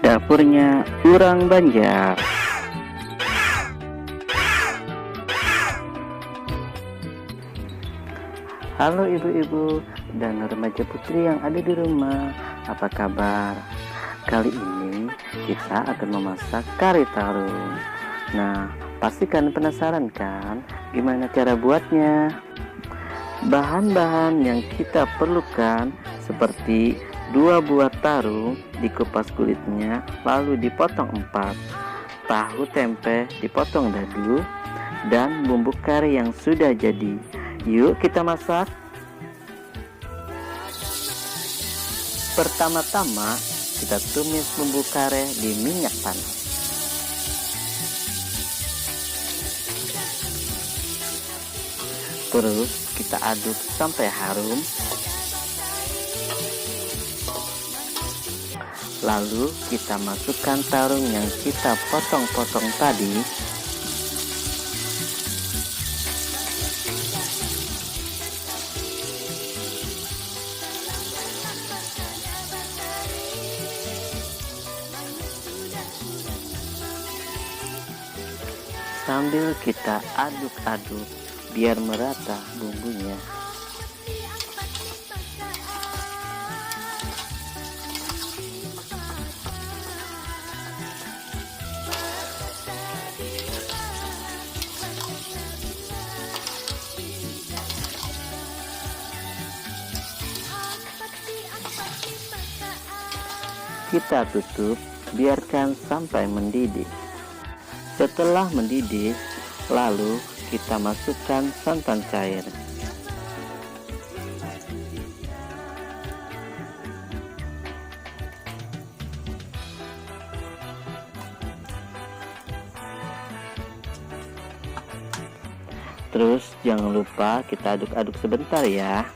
Dapurnya Urang Banjar. Halo ibu-ibu dan remaja putri yang ada di rumah, apa kabar? Kali ini kita akan memasak kari tarung. Nah, pasti kalian penasaran kan gimana cara buatnya? Bahan-bahan yang kita perlukan seperti 2 buah tarung dikupas kulitnya lalu dipotong 4, tahu tempe dipotong dadu, dan bumbu kari yang sudah jadi. Yuk kita masak. Pertama-tama kita tumis bumbu kare di minyak panas. Terus kita aduk sampai harum. Lalu kita masukkan tarung yang kita potong-potong tadi. Sambil kita aduk-aduk biar merata bumbunya. Kita tutup, biarkan sampai mendidih. Setelah mendidih, lalu kita masukkan santan cair. Terus jangan lupa kita aduk-aduk sebentar ya.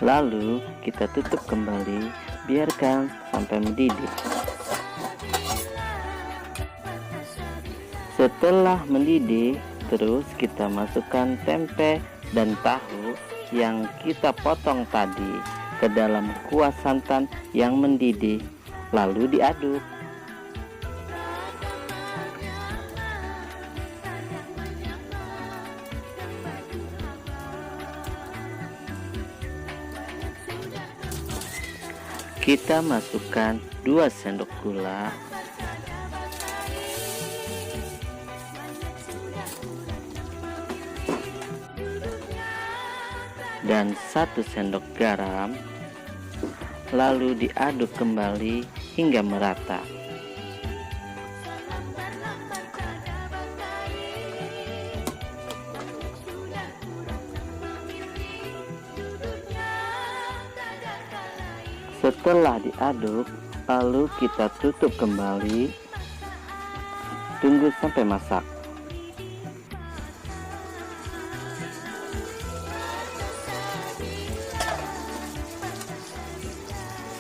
Lalu kita tutup kembali, biarkan sampai mendidih. Setelah mendidih, terus kita masukkan tempe dan tahu yang kita potong tadi ke dalam kuah santan yang mendidih, lalu diaduk. Kita masukkan 2 sendok gula dan 1 sendok garam, lalu diaduk kembali hingga merata. Setelah diaduk, lalu kita tutup kembali, tunggu sampai masak.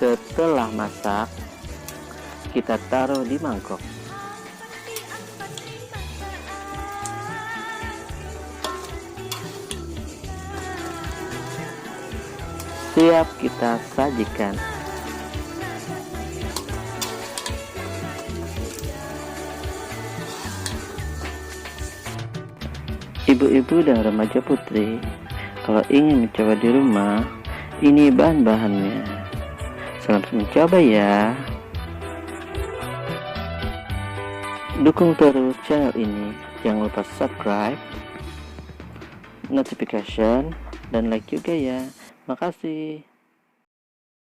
Setelah masak, kita taruh di mangkok. Siap kita sajikan. Ibu-ibu dan remaja putri, kalau ingin mencoba di rumah, ini bahan-bahannya. Selamat mencoba ya. Dukung terus channel ini. Jangan lupa subscribe, notification, dan like juga ya. Makasih.